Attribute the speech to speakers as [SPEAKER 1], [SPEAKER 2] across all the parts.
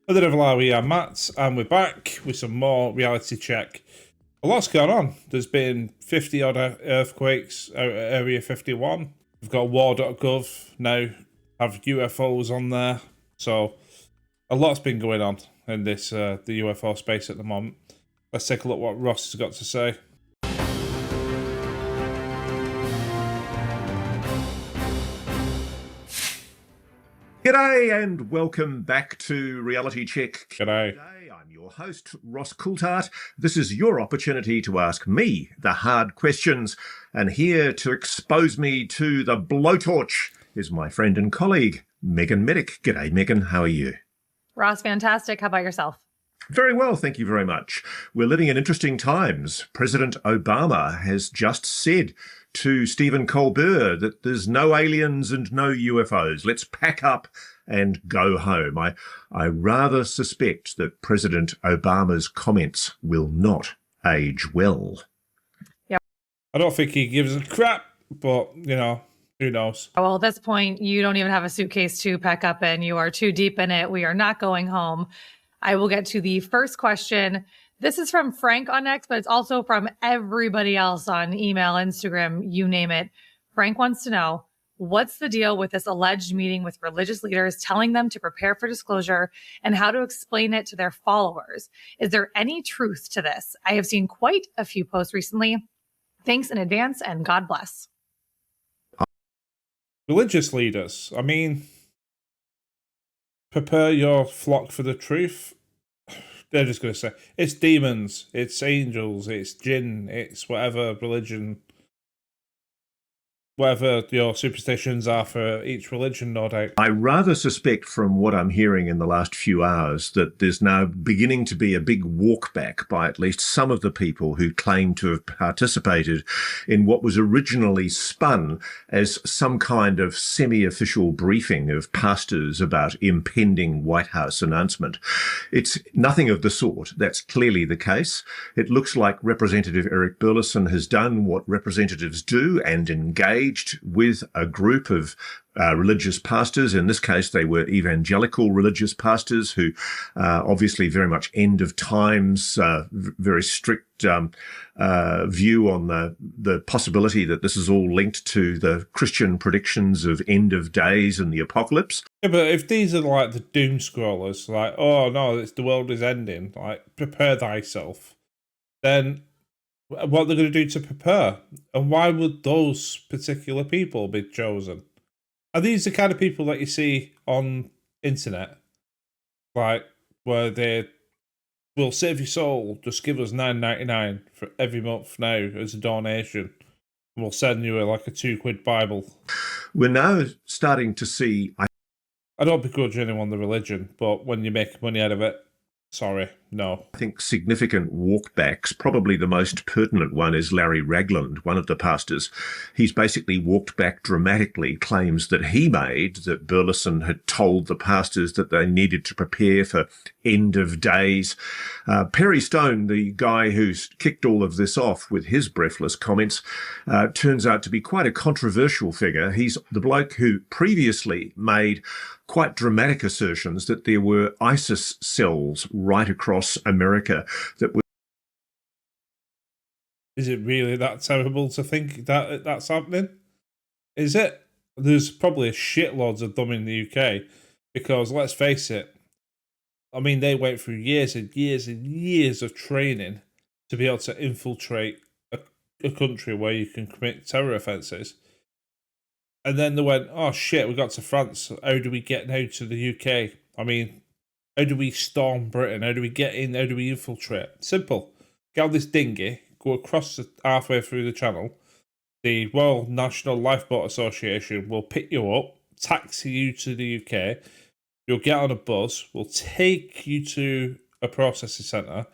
[SPEAKER 1] Hello everyone, I'm Matt, and we're back with some more reality check. A lot's going on. There's been 50 odd earthquakes out at Area 51. We've got war.gov now have UFOs on there. So a lot's been going on in this the UFO space at the moment. Let's take a look what Ross has got to say.
[SPEAKER 2] G'day and welcome back to Reality Check.
[SPEAKER 1] G'day.
[SPEAKER 2] Today, I'm your host, Ross Coulthart. This is your opportunity to ask me the hard questions. And here to expose me to the blowtorch is my friend and colleague, Megan Medic. G'day, Megan. How are you?
[SPEAKER 3] Ross, fantastic. How about yourself?
[SPEAKER 2] Very well, thank you very much. We're living in interesting times. President Obama has just said to Stephen Colbert that there's no aliens and no UFOs. Let's pack up and go home. I rather suspect that President Obama's comments will not age well.
[SPEAKER 3] Yeah.
[SPEAKER 1] I don't think he gives a crap, but, you know, who knows?
[SPEAKER 3] Well, at this point, you don't even have a suitcase to pack up in. You are too deep in it. We are not going home. I will get to the first question. This is from Frank on X, but it's also from everybody else on email, Instagram, you name it. Frank wants to know, what's the deal with this alleged meeting with religious leaders telling them to prepare for disclosure and how to explain it to their followers? Is there any truth to this? I have seen quite a few posts recently. Thanks in advance and God bless.
[SPEAKER 1] Religious leaders, I mean, prepare your flock for the truth. They're just going to say, it's demons, it's angels, it's jinn, it's whatever religion, whatever your superstitions are for each religion, no doubt.
[SPEAKER 2] I rather suspect from what I'm hearing in the last few hours that there's now beginning to be a big walk back by at least some of the people who claim to have participated in what was originally spun as some kind of semi-official briefing of pastors about impending White House announcement. It's nothing of the sort. That's clearly the case. It looks like Representative Eric Burleson has done what representatives do and engaged with a group of religious pastors. In this case, they were evangelical religious pastors who obviously very much end of times, very strict view on the possibility that this is all linked to the Christian predictions of end of days and the apocalypse.
[SPEAKER 1] Yeah, but if these are like the doom scrollers, like, oh no, the world is ending, like, prepare thyself, then what they're going to do to prepare? And why would those particular people be chosen? Are these the kind of people that you see on internet, like, where they will save your soul, just give us $9.99 for every month now as a donation, and we'll send you like a £2 Bible?
[SPEAKER 2] We're now starting to see...
[SPEAKER 1] I don't begrudge anyone the religion, but when you make money out of it, sorry, no.
[SPEAKER 2] I think significant walkbacks. Probably the most pertinent one is Larry Ragland, one of the pastors. He's basically walked back dramatically claims that he made that Burleson had told the pastors that they needed to prepare for end of days. Perry Stone, the guy who's kicked all of this off with his breathless comments, turns out to be quite a controversial figure. He's the bloke who previously made quite dramatic assertions that there were ISIS cells right across America that were...
[SPEAKER 1] Is it really that terrible to think that that's happening? Is it? There's probably shitloads of them in the UK because, let's face it, I mean, they went through years and years and years of training to be able to infiltrate a country where you can commit terror offences. And then they went, oh shit, we got to France. How do we get now to the UK? I mean, how do we storm Britain? How do we get in? How do we infiltrate? Simple. Get on this dinghy, go across halfway through the channel. The Royal National Lifeboat Association will pick you up, taxi you to the UK. You'll get on a bus. We'll take you to a processing centre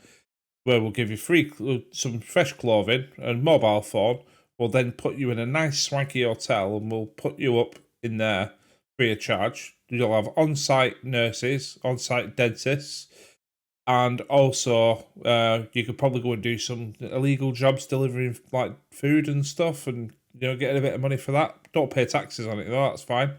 [SPEAKER 1] where we'll give you some fresh clothing and mobile phone. We'll then put you in a nice swanky hotel and we'll put you up in there free of charge. You'll have on-site nurses, on-site dentists, and also you could probably go and do some illegal jobs delivering like food and stuff and, you know, getting a bit of money for that. Don't pay taxes on it though, that's fine.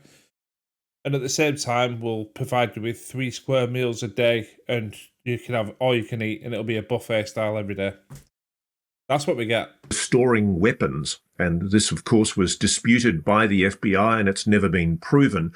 [SPEAKER 1] And at the same time, we'll provide you with 3 square meals a day, and you can have all you can eat, and it'll be a buffet style every day. That's what we get.
[SPEAKER 2] Storing weapons. And this, of course, was disputed by the FBI, and it's never been proven.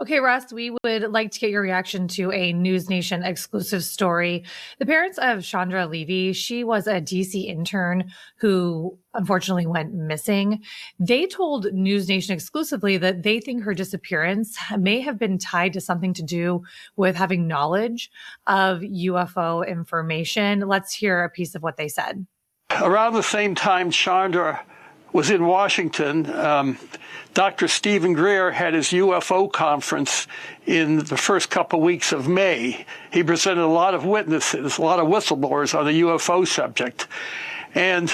[SPEAKER 3] Okay, Ross, we would like to get your reaction to a News Nation exclusive story. The parents of Chandra Levy, she was a DC intern who unfortunately went missing. They told News Nation exclusively that they think her disappearance may have been tied to something to do with having knowledge of UFO information. Let's hear a piece of what they said.
[SPEAKER 4] Around the same time Chandra was in Washington, Dr. Stephen Greer had his UFO conference in the first couple weeks of May. He presented a lot of witnesses, a lot of whistleblowers on the UFO subject. And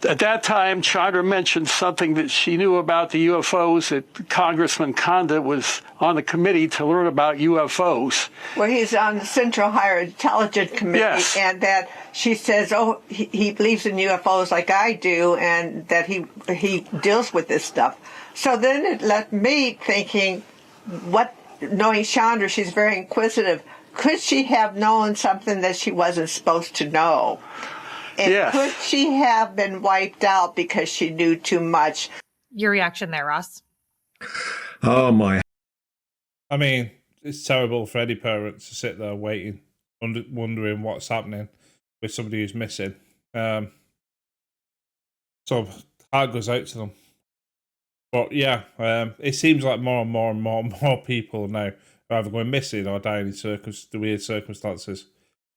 [SPEAKER 4] at that time, Chandra mentioned something that she knew about the UFOs, that Congressman Conda was on the committee to learn about UFOs.
[SPEAKER 5] Well, he's on the Central Higher Intelligence Committee,
[SPEAKER 4] yes.
[SPEAKER 5] And that she says, oh, he believes in UFOs like I do, and that he deals with this stuff. So then it left me thinking, knowing Chandra, she's very inquisitive, could she have known something that she wasn't supposed to know? And
[SPEAKER 4] yes.
[SPEAKER 5] Could she have been wiped out because she knew too much?
[SPEAKER 3] Your reaction there, Ross?
[SPEAKER 2] Oh, my.
[SPEAKER 1] I mean, it's terrible for any parent to sit there waiting, wondering what's happening with somebody who's missing. So heart goes out to them. But yeah, it seems like more and more and more and more people now are either going missing or dying in the weird circumstances.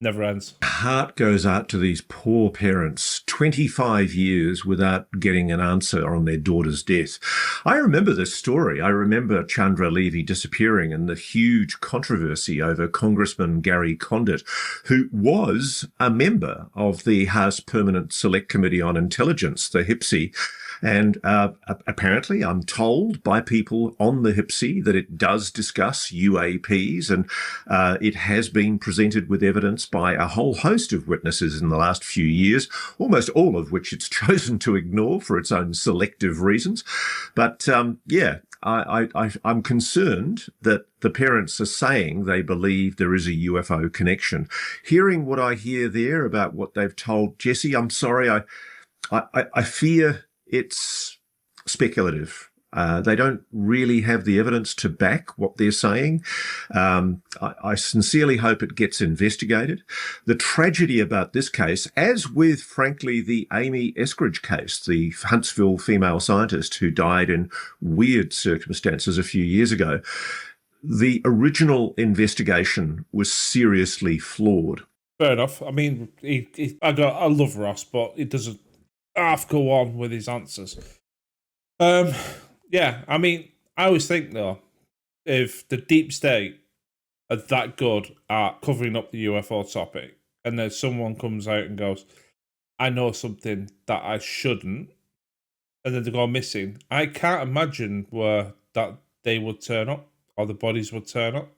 [SPEAKER 1] Never ends.
[SPEAKER 2] Heart goes out to these poor parents, 25 years without getting an answer on their daughter's death. I remember this story. I remember Chandra Levy disappearing and the huge controversy over Congressman Gary Condit, who was a member of the House Permanent Select Committee on Intelligence, the HPSI. And apparently, I'm told by people on the HPSI that it does discuss UAPs, and it has been presented with evidence by a whole host of witnesses in the last few years, almost all of which it's chosen to ignore for its own selective reasons. But yeah, I'm concerned that the parents are saying they believe there is a UFO connection. Hearing what I hear there about what they've told Jesse, I'm sorry, I fear it's speculative. They don't really have the evidence to back what they're saying. I sincerely hope it gets investigated. The tragedy about this case, as with, frankly, the Amy Eskridge case, the Huntsville female scientist who died in weird circumstances a few years ago, the original investigation was seriously flawed.
[SPEAKER 1] Fair enough. I mean, I love Ross, but it doesn't half go on with his answers. Yeah, I mean, I always think, though, if the deep state are that good at covering up the UFO topic, and then someone comes out and goes, I know something that I shouldn't, and then they go missing, I can't imagine where that they would turn up, or the bodies would turn up.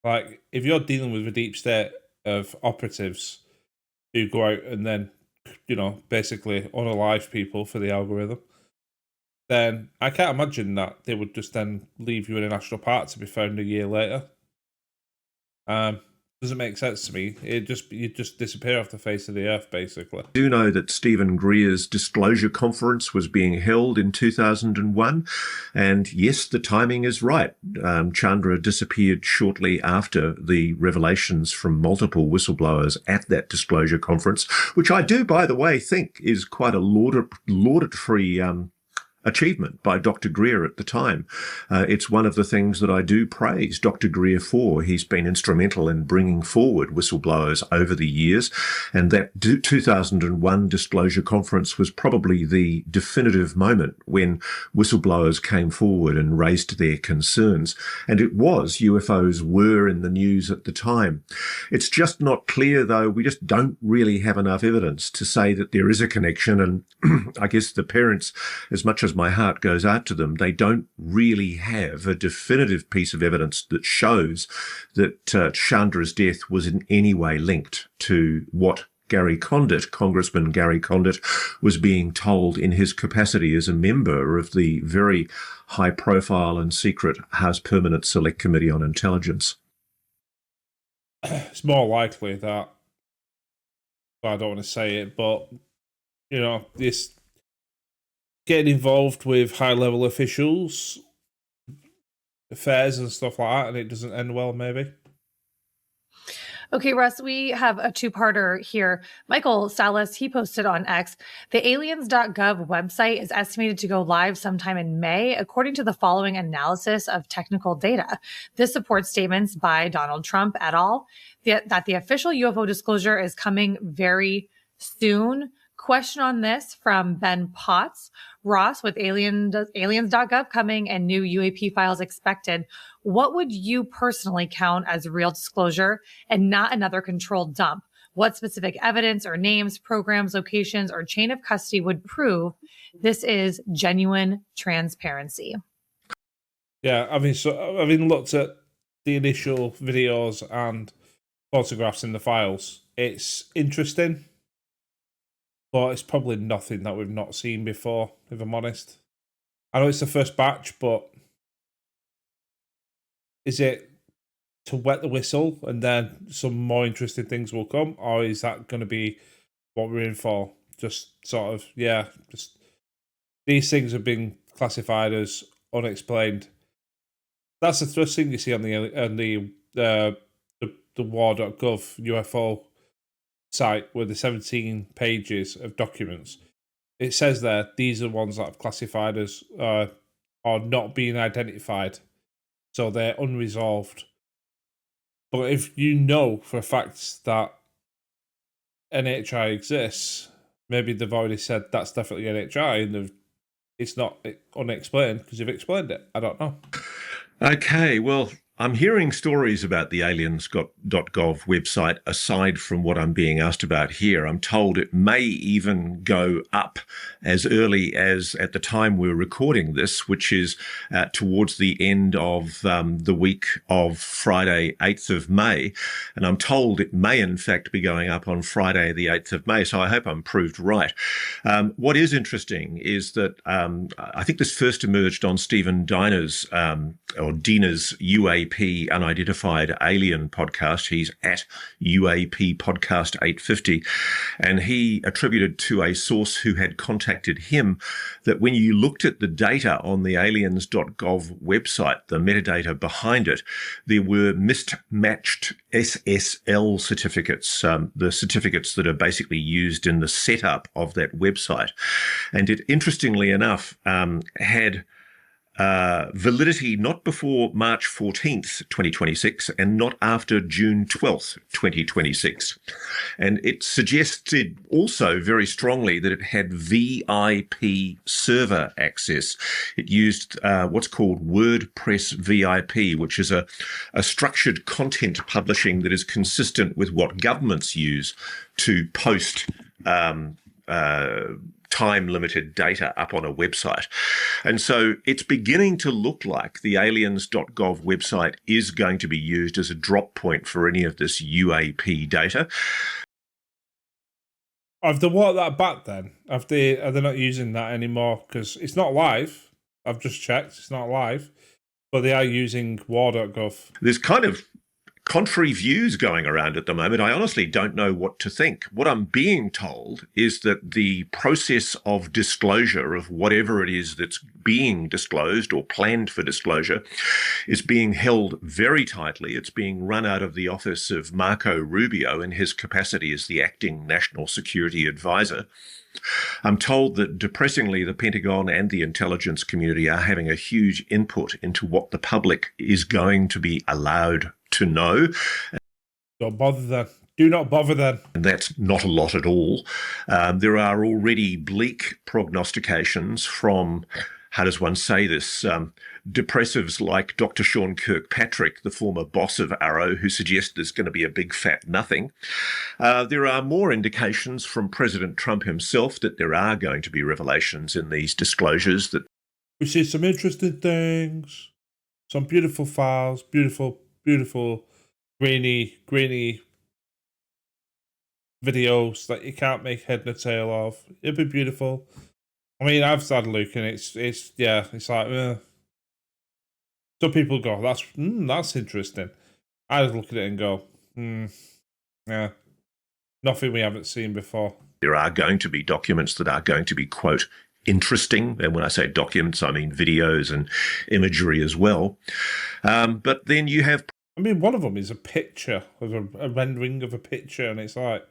[SPEAKER 1] Like, if you're dealing with a deep state of operatives who go out and then, basically unalive people for the algorithm, then I can't imagine that they would just then leave you in a national park to be found a year later. Doesn't make sense to me. You just disappear off the face of the earth, basically. I
[SPEAKER 2] do know that Stephen Greer's disclosure conference was being held in 2001, and yes, the timing is right. Chandra disappeared shortly after the revelations from multiple whistleblowers at that disclosure conference, which I do, by the way, think is quite a laudatory achievement by Dr. Greer at the time. It's one of the things that I do praise Dr. Greer for. He's been instrumental in bringing forward whistleblowers over the years, and that 2001 disclosure conference was probably the definitive moment when whistleblowers came forward and raised their concerns. And it was, UFOs were in the news at the time. It's just not clear, though. We just don't really have enough evidence to say that there is a connection, and I guess the parents, as much as my heart goes out to them, they don't really have a definitive piece of evidence that shows that Chandra's death was in any way linked to what Congressman Gary Condit, was being told in his capacity as a member of the very high-profile and secret House Permanent Select Committee on Intelligence.
[SPEAKER 1] It's more likely that, I don't want to say it, but, this getting involved with high-level officials, affairs and stuff like that, and it doesn't end well, maybe.
[SPEAKER 3] Okay, Russ, we have a two-parter here. Michael Salas, he posted on X, the Aliens.gov website is estimated to go live sometime in May, according to the following analysis of technical data. This supports statements by Donald Trump et al. That the official UFO disclosure is coming very soon. Question on this from Ben Potts. Ross, with aliens.gov coming and new UAP files expected, what would you personally count as real disclosure and not another controlled dump? What specific evidence or names, programs, locations, or chain of custody would prove this is genuine transparency?
[SPEAKER 1] Yeah, having looked at the initial videos and photographs in the files, it's interesting. But it's probably nothing that we've not seen before, if I'm honest. I know it's the first batch, but is it to wet the whistle and then some more interesting things will come? Or is that going to be what we're in for? Just sort of, just these things have been classified as unexplained. That's the first thing you see on the war.gov UFO site with the 17 pages of documents. It says there these are ones that are classified as are not being identified, so they're unresolved. But if you know for a fact that NHI exists, maybe they've already said that's definitely NHI, and it's not unexplained because you've explained it. I don't know.
[SPEAKER 2] Okay, well, I'm hearing stories about the Aliens.gov website aside from what I'm being asked about here. I'm told it may even go up as early as at the time we're recording this, which is towards the end of the week of Friday, 8th of May. And I'm told it may, in fact, be going up on Friday, the 8th of May. So I hope I'm proved right. What is interesting is that I think this first emerged on Stephen Dina's UAP Unidentified Alien podcast. He's at UAP Podcast 850. And he attributed to a source who had contacted him that when you looked at the data on the aliens.gov website, the metadata behind it, there were mismatched SSL certificates, the certificates that are basically used in the setup of that website. And it, interestingly enough, had validity not before March 14th, 2026, and not after June 12th, 2026. And it suggested also very strongly that it had VIP server access. It used what's called WordPress VIP, which is a structured content publishing that is consistent with what governments use to post time-limited data up on a website. And so it's beginning to look like the aliens.gov website is going to be used as a drop point for any of this UAP data.
[SPEAKER 1] Have they walked that back then? Are they not using that anymore? Because it's not live. I've just checked. It's not live. But they are using war.gov.
[SPEAKER 2] There's kind of contrary views going around at the moment. I honestly don't know what to think. What I'm being told is that the process of disclosure of whatever it is that's being disclosed or planned for disclosure is being held very tightly. It's being run out of the office of Marco Rubio in his capacity as the acting national security advisor. I'm told that, depressingly, the Pentagon and the intelligence community are having a huge input into what the public is going to be allowed to know.
[SPEAKER 1] Don't bother them. Do not bother them.
[SPEAKER 2] And that's not a lot at all. There are already bleak prognostications from, how does one say this, depressives like Dr. Sean Kirkpatrick, the former boss of Arrow, who suggests there's going to be a big fat nothing. There are more indications from President Trump himself that there are going to be revelations in these disclosures. That
[SPEAKER 1] we see some interesting things, some beautiful files, beautiful, grainy videos that you can't make head nor tail of. It'd be beautiful. I mean, I've started looking. It's like some people go, that's interesting. I just look at it and go, yeah, nothing we haven't seen before.
[SPEAKER 2] There are going to be documents that are going to be, quote, interesting. And when I say documents, I mean videos and imagery as well. But then you have...
[SPEAKER 1] I mean, one of them is a picture, of a rendering of a picture, and it's like,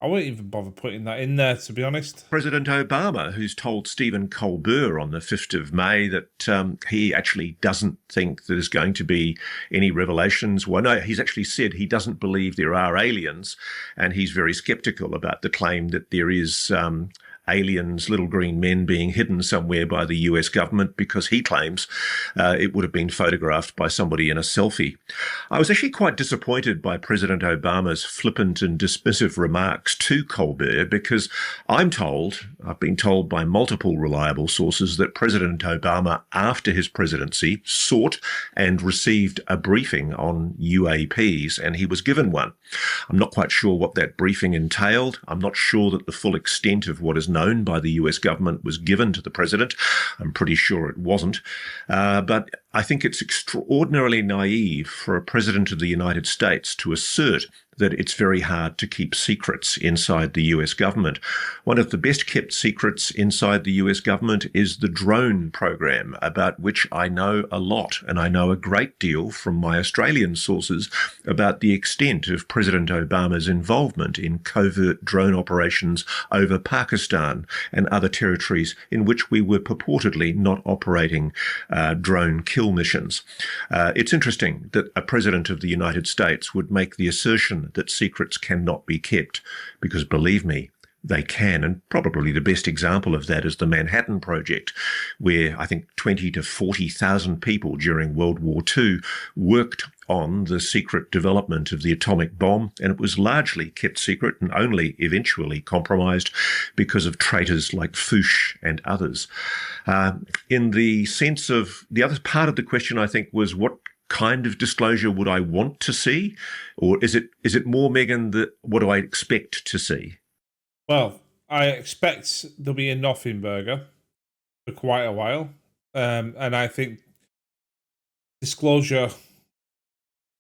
[SPEAKER 1] I wouldn't even bother putting that in there, to be honest.
[SPEAKER 2] President Obama, who's told Stephen Colbert on the 5th of May that he actually doesn't think there's going to be any revelations. Well, no, he's actually said he doesn't believe there are aliens, and he's very skeptical about the claim that there is aliens, little green men being hidden somewhere by the US government, because he claims it would have been photographed by somebody in a selfie. I was actually quite disappointed by President Obama's flippant and dismissive remarks to Colbert, because I've been told by multiple reliable sources that President Obama, after his presidency, sought and received a briefing on UAPs, and he was given one. I'm not quite sure what that briefing entailed. I'm not sure that the full extent of what is known by the US government was given to the president. I'm pretty sure it wasn't. But I think it's extraordinarily naive for a president of the United States to assert that it's very hard to keep secrets inside the US government. One of the best kept secrets inside the US government is the drone program, about which I know a lot, and I know a great deal from my Australian sources about the extent of President Obama's involvement in covert drone operations over Pakistan and other territories in which we were purportedly not operating drone kill missions. It's interesting that a president of the United States would make the assertion that secrets cannot be kept, because believe me, they can. And probably the best example of that is the Manhattan Project, where I think 20 to 40,000 people during World War II worked on the secret development of the atomic bomb, and it was largely kept secret and only eventually compromised because of traitors like Fuchs and others. In the sense of the other part of the question, I think, was what kind of disclosure would I want to see? Or is it more, Megan, that what do I expect to see?
[SPEAKER 1] Well, I expect there'll be a nothing burger for quite a while. And I think disclosure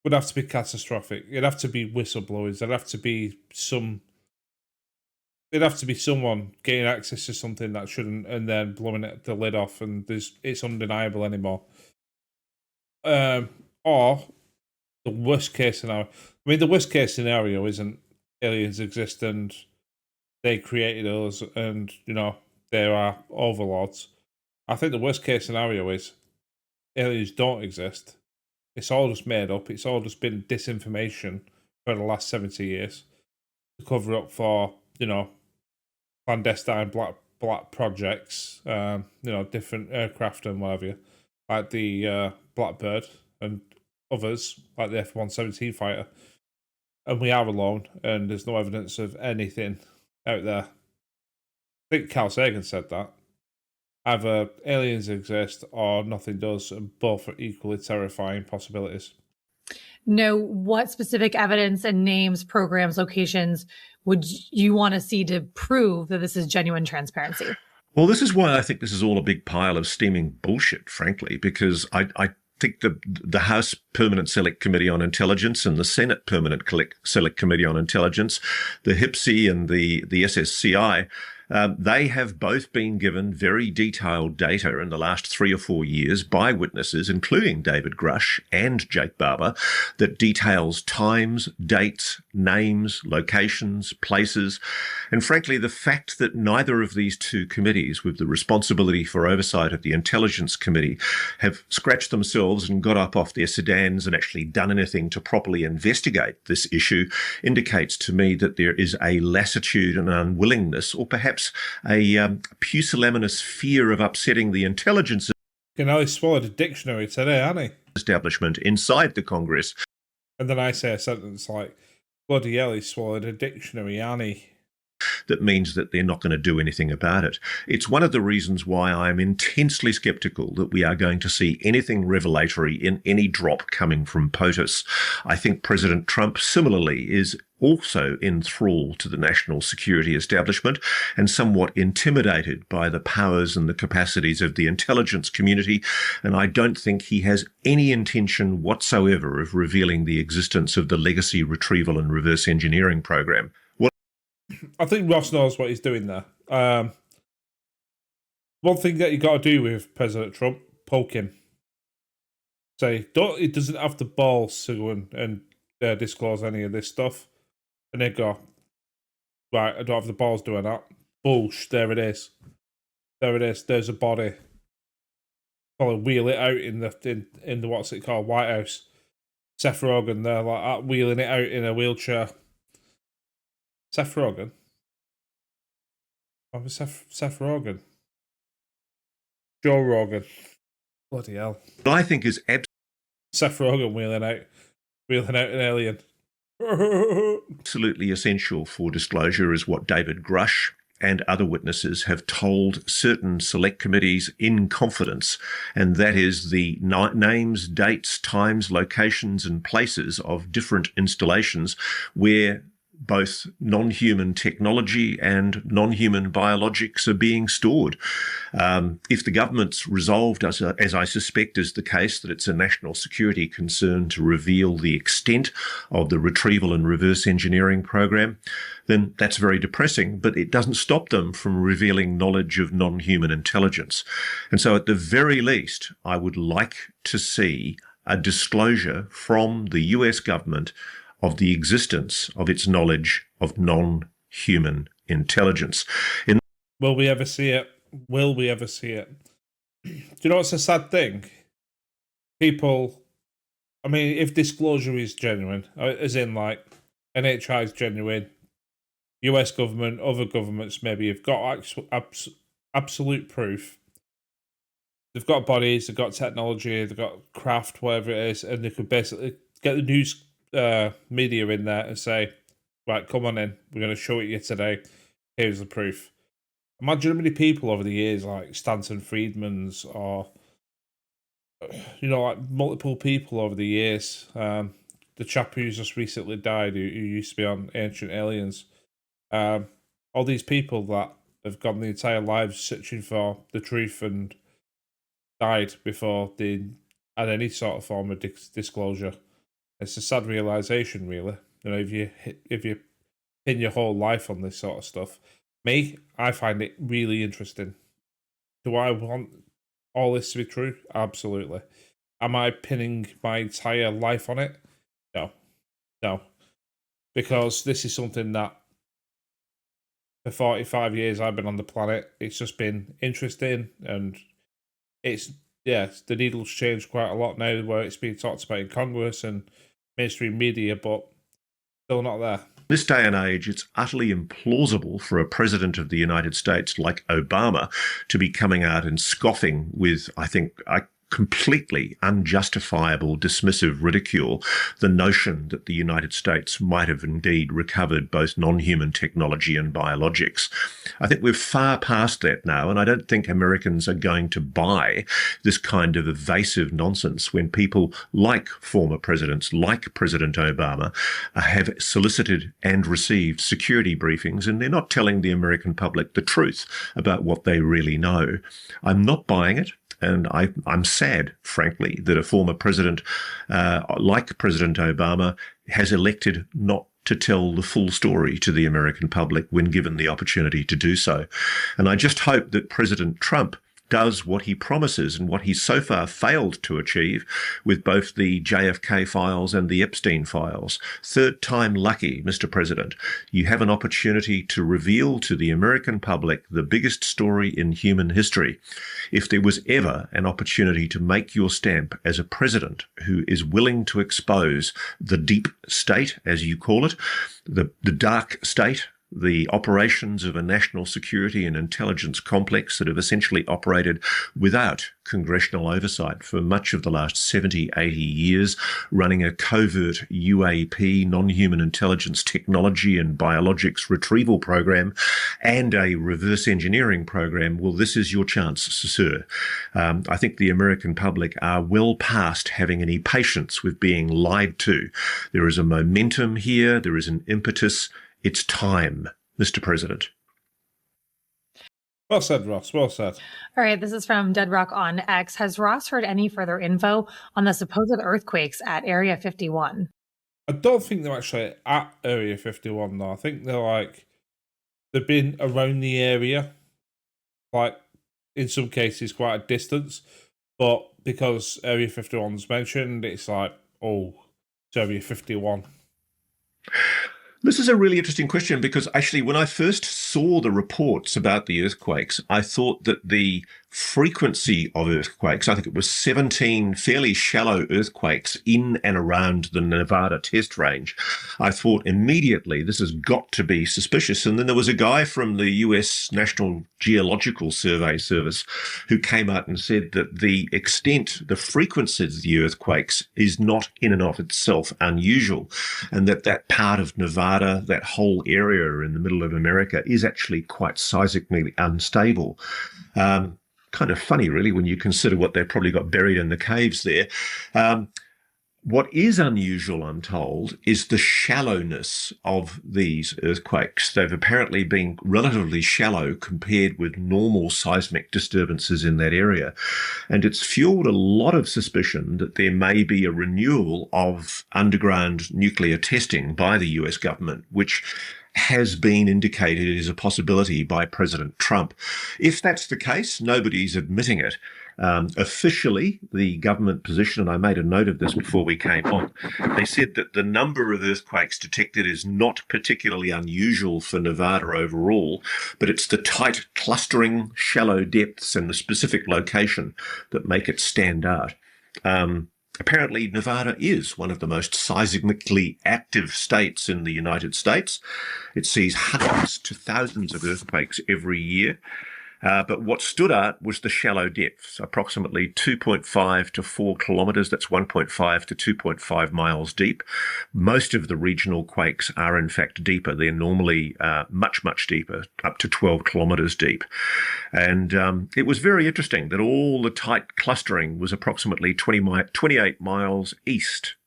[SPEAKER 1] would have to be catastrophic. It'd have to be whistleblowers. There'd have to be someone getting access to something that shouldn't, and then blowing the lid off, and it's undeniable anymore. Or the worst case scenario. I mean, the worst case scenario isn't aliens exist and they created us, and there are overlords. I think the worst case scenario is aliens don't exist. It's all just made up. It's all just been disinformation for the last 70 years to cover up for clandestine black projects. Different aircraft and whatever, like the Blackbird and others, like the F-117 fighter. And we are alone, and there's no evidence of anything out there. I think Carl Sagan said that. Either aliens exist or nothing does, and both are equally terrifying possibilities.
[SPEAKER 3] No, what specific evidence and names, programs, locations would you want to see to prove that this is genuine transparency?
[SPEAKER 2] Well, this is why I think this is all a big pile of steaming bullshit, frankly, because I think the House Permanent Select Committee on Intelligence and the Senate Permanent Select Committee on Intelligence, the HIPSI and the SSCI, they have both been given very detailed data in the last 3 or 4 years by witnesses, including David Grush and Jake Barber, that details times, dates, names, locations, places. And frankly, the fact that neither of these two committees, with the responsibility for oversight of the Intelligence Committee, have scratched themselves and got up off their sedans and actually done anything to properly investigate this issue indicates to me that there is a lassitude and unwillingness, or perhaps a pusillanimous fear of upsetting the intelligence
[SPEAKER 1] He swallowed a dictionary today, hasn't he?
[SPEAKER 2] Establishment inside the Congress.
[SPEAKER 1] And then I say a sentence like, bloody hell, he swallowed a dictionary, hasn't he?
[SPEAKER 2] That means that they're not going to do anything about it. It's one of the reasons why I'm intensely sceptical that we are going to see anything revelatory in any drop coming from POTUS. I think President Trump similarly is also in thrall to the national security establishment and somewhat intimidated by the powers and the capacities of the intelligence community. And I don't think he has any intention whatsoever of revealing the existence of the legacy retrieval and reverse engineering program.
[SPEAKER 1] I think Ross knows what he's doing there. One thing that you got to do with President Trump, poke him. Say, he doesn't have the balls to go and disclose any of this stuff. And they go, right, I don't have the balls doing that. Bullsh, there it is. There it is. There's a body. Probably wheel it out in the what's it called, White House. Seth Rogen there, like that, wheeling it out in a wheelchair. Seth Rogen? What was Seth Rogen? Joe Rogan. Bloody hell.
[SPEAKER 2] What I think is
[SPEAKER 1] Seth Rogen wheeling out an alien.
[SPEAKER 2] absolutely essential for disclosure is what David Grush and other witnesses have told certain select committees in confidence, and that is the names, dates, times, locations, and places of different installations where both non-human technology and non-human biologics are being stored. If the government's resolved, as I suspect is the case, that it's a national security concern to reveal the extent of the retrieval and reverse engineering program, then that's very depressing, but it doesn't stop them from revealing knowledge of non-human intelligence. And so at the very least, I would like to see a disclosure from the US government of the existence of its knowledge of non-human intelligence.
[SPEAKER 1] Will we ever see it? Will we ever see it? Do you know what's a sad thing? People, I mean, if disclosure is genuine, as in like NHI is genuine, US government, other governments maybe have got absolute proof. They've got bodies, they've got technology, they've got craft, whatever it is, and they could basically get the news media in there and say, right, come on in, we're going to show it you today, here's the proof. Imagine how many people over the years, like Stanton Friedman's, or like multiple people over the years, the chap who's just recently died, who used to be on Ancient Aliens, all these people that have gone the entire lives searching for the truth and died before they had any sort of form of disclosure. It's a sad realization, really. If you pin your whole life on this sort of stuff. Me, I find it really interesting. Do I want all this to be true? Absolutely. Am I pinning my entire life on it? No. Because this is something that for 45 years I've been on the planet, it's just been interesting, and the needle's changed quite a lot now where it's being talked about in Congress and mainstream media, but still not there.
[SPEAKER 2] This day and age, it's utterly implausible for a president of the United States like Obama to be coming out and scoffing with, I think, completely unjustifiable, dismissive ridicule the notion that the United States might have indeed recovered both non-human technology and biologics. I think we're far past that now, and I don't think Americans are going to buy this kind of evasive nonsense when people like former presidents, like President Obama, have solicited and received security briefings, and they're not telling the American public the truth about what they really know. I'm not buying it. And I'm sad, frankly, that a former president like President Obama has elected not to tell the full story to the American public when given the opportunity to do so. And I just hope that President Trump does what he promises and what he's so far failed to achieve with both the JFK files and the Epstein files. Third time lucky, Mr. President. You have an opportunity to reveal to the American public the biggest story in human history. If there was ever an opportunity to make your stamp as a president who is willing to expose the deep state, as you call it, the dark state, the operations of a national security and intelligence complex that have essentially operated without congressional oversight for much of the last 70, 80 years, running a covert UAP, non-human intelligence technology and biologics retrieval program, and a reverse engineering program. Well, this is your chance, sir. I think the American public are well past having any patience with being lied to. There is a momentum here. There is an impetus. It's time, Mr. President.
[SPEAKER 1] Well said, Ross. Well said.
[SPEAKER 3] All right, this is from Deadrock on X. Has Ross heard any further info on the supposed earthquakes at Area 51?
[SPEAKER 1] I don't think they're actually at Area 51, though. I think they've been around the area, like, in some cases, quite a distance. But because Area 51's mentioned, it's like, oh, it's Area 51.
[SPEAKER 2] This is a really interesting question because actually when I first saw the reports about the earthquakes, I thought that the frequency of earthquakes, I think it was 17 fairly shallow earthquakes in and around the Nevada test range. I thought immediately this has got to be suspicious. And then there was a guy from the US National Geological Survey Service who came out and said that the extent, the frequency of the earthquakes is not in and of itself unusual, and that part of Nevada, that whole area in the middle of America, is actually quite seismically unstable. Kind of funny, really, when you consider what they've probably got buried in the caves there. What is unusual, I'm told, is the shallowness of these earthquakes. They've apparently been relatively shallow compared with normal seismic disturbances in that area. And it's fueled a lot of suspicion that there may be a renewal of underground nuclear testing by the US government, which has been indicated as a possibility by President Trump. If that's the case, nobody's admitting it. Officially, the government position, and I made a note of this before we came on, they said that the number of earthquakes detected is not particularly unusual for Nevada overall, but it's the tight clustering, shallow depths and the specific location that make it stand out. Apparently, Nevada is one of the most seismically active states in the United States. It sees hundreds to thousands of earthquakes every year. But what stood out was the shallow depths, approximately 2.5 to 4 kilometres. That's 1.5 to 2.5 miles deep. Most of the regional quakes are, in fact, deeper. They're normally much, much deeper, up to 12 kilometres deep. And it was very interesting that all the tight clustering was approximately 28 miles east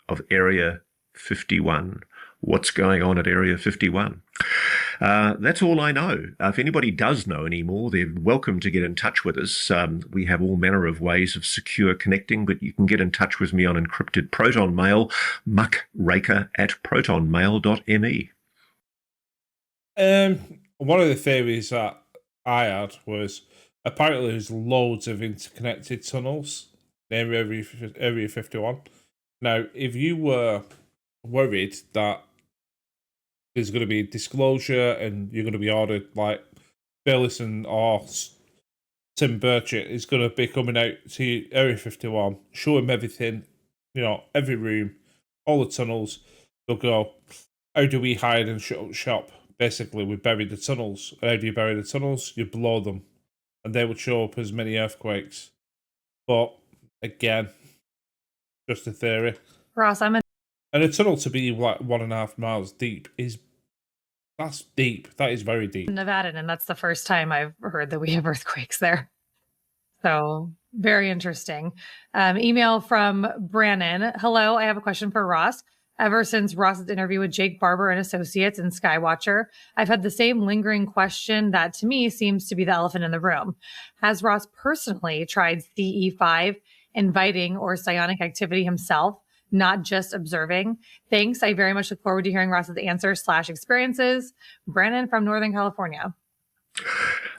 [SPEAKER 2] of Area 51. What's going on at Area 51? That's all I know. If anybody does know any more, they're welcome to get in touch with us. We have all manner of ways of secure connecting, but you can get in touch with me on encrypted Proton Mail, muckraker@protonmail.me.
[SPEAKER 1] One of the theories that I had was apparently there's loads of interconnected tunnels near Area 51. Now, if you were worried that there's going to be a disclosure and you're going to be ordered, like Burleson or Tim Burchett is going to be coming out to Area 51, show him everything, every room, all the tunnels. They'll go, how do we hide and shut up shop? Basically, we bury the tunnels. How do you bury the tunnels? You blow them. And they would show up as many earthquakes. But, again, just a theory.
[SPEAKER 3] Ross,
[SPEAKER 1] And a tunnel to be like 1.5 miles deep that's deep. That is very deep.
[SPEAKER 3] Nevada, and that's the first time I've heard that we have earthquakes there. So very interesting. Email from Brannon. Hello, I have a question for Ross. Ever since Ross's interview with Jake Barber and Associates in Skywatcher, I've had the same lingering question that to me seems to be the elephant in the room. Has Ross personally tried CE5, inviting or psionic activity himself, not just observing? Thanks. I very much look forward to hearing Ross's answers/experiences. Brandon from Northern California.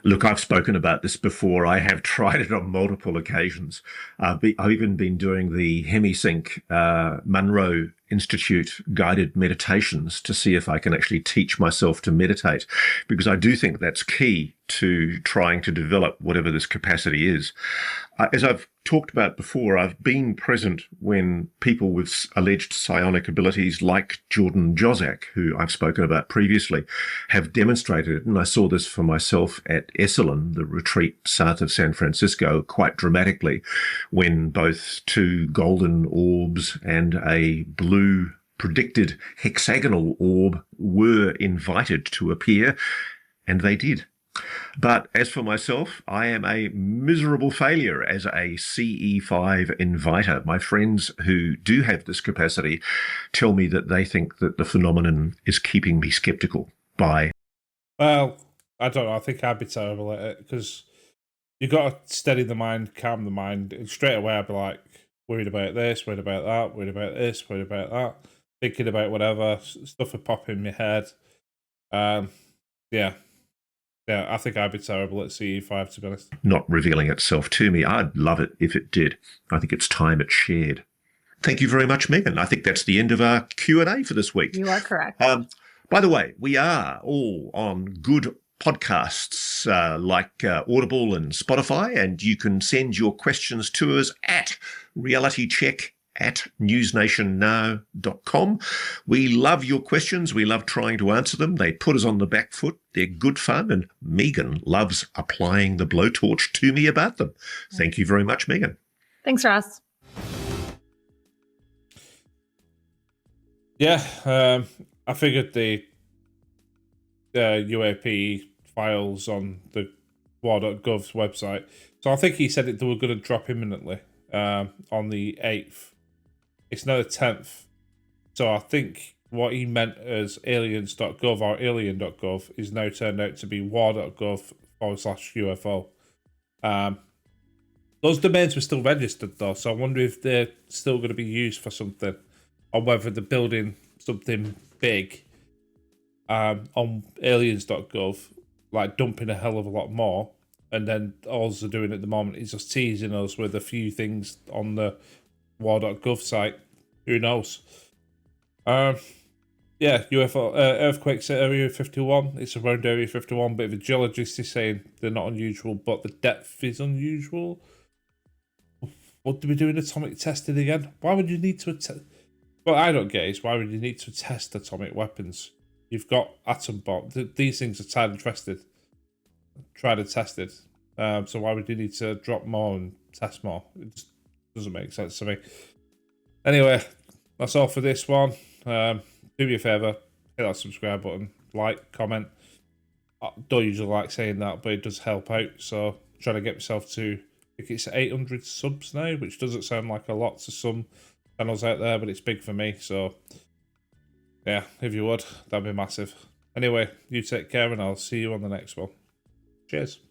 [SPEAKER 2] Look, I've spoken about this before. I have tried it on multiple occasions. I've even been doing the hemisync Monroe institute guided meditations to see if I can actually teach myself to meditate, because I do think that's key to trying to develop whatever this capacity is. As I've talked about before, I've been present when people with alleged psionic abilities like Jordan Jozak, who I've spoken about previously, have demonstrated it. And I saw this for myself at Esalen, the retreat south of San Francisco, quite dramatically, when both two golden orbs and a blue predicted hexagonal orb were invited to appear, and they did. But as for myself, I am a miserable failure as a CE5 inviter. My friends who do have this capacity tell me that they think that the phenomenon is keeping me skeptical by...
[SPEAKER 1] Well, I don't know. I think I'd be terrible at it, because you've got to steady the mind, calm the mind, and straight away I'd be like, worried about this, worried about that, worried about this, worried about that, thinking about whatever, stuff would pop in my head. Yeah, I think I'd be terrible at CE5, to be honest.
[SPEAKER 2] Not revealing itself to me. I'd love it if it did. I think it's time it shared. Thank you very much, Megan. I think that's the end of our Q&A for this week.
[SPEAKER 3] You are correct.
[SPEAKER 2] By the way, we are all on good podcasts like Audible and Spotify, and you can send your questions to us at realitycheck@newsnationnow.com. We love your questions. We love trying to answer them. They put us on the back foot. They're good fun, and Megan loves applying the blowtorch to me about them. Thank you very much, Megan.
[SPEAKER 3] Thanks, Ross.
[SPEAKER 1] Yeah, I figured the UAP files on the war.gov's website. So I think he said they were going to drop imminently on the 8th. It's now the 10th. So I think what he meant as aliens.gov or alien.gov is now turned out to be war.gov/UFO. Those domains were still registered though, so I wonder if they're still going to be used for something, or whether they're building something big on aliens.gov, like dumping a hell of a lot more, and then all they're doing at the moment is just teasing us with a few things on the war.gov site. Who knows? Yeah, UFO earthquakes at Area 51. It's around Area 51, but the geologist is saying they're not unusual, but the depth is unusual. What do we do in atomic testing again? Why would you need to Well, I don't get is why would you need to test atomic weapons? You've got atom bombs. These things are tried and tested. So why would you need to drop more and test more? It just doesn't make sense to me. Anyway, that's all for this one. Do me a favour, hit that subscribe button, like, comment. I don't usually like saying that, but it does help out. So I'm trying to get myself to, I think it's 800 subs now, which doesn't sound like a lot to some channels out there, but it's big for me. So yeah, if you would, that'd be massive. Anyway, you take care, and I'll see you on the next one. Cheers.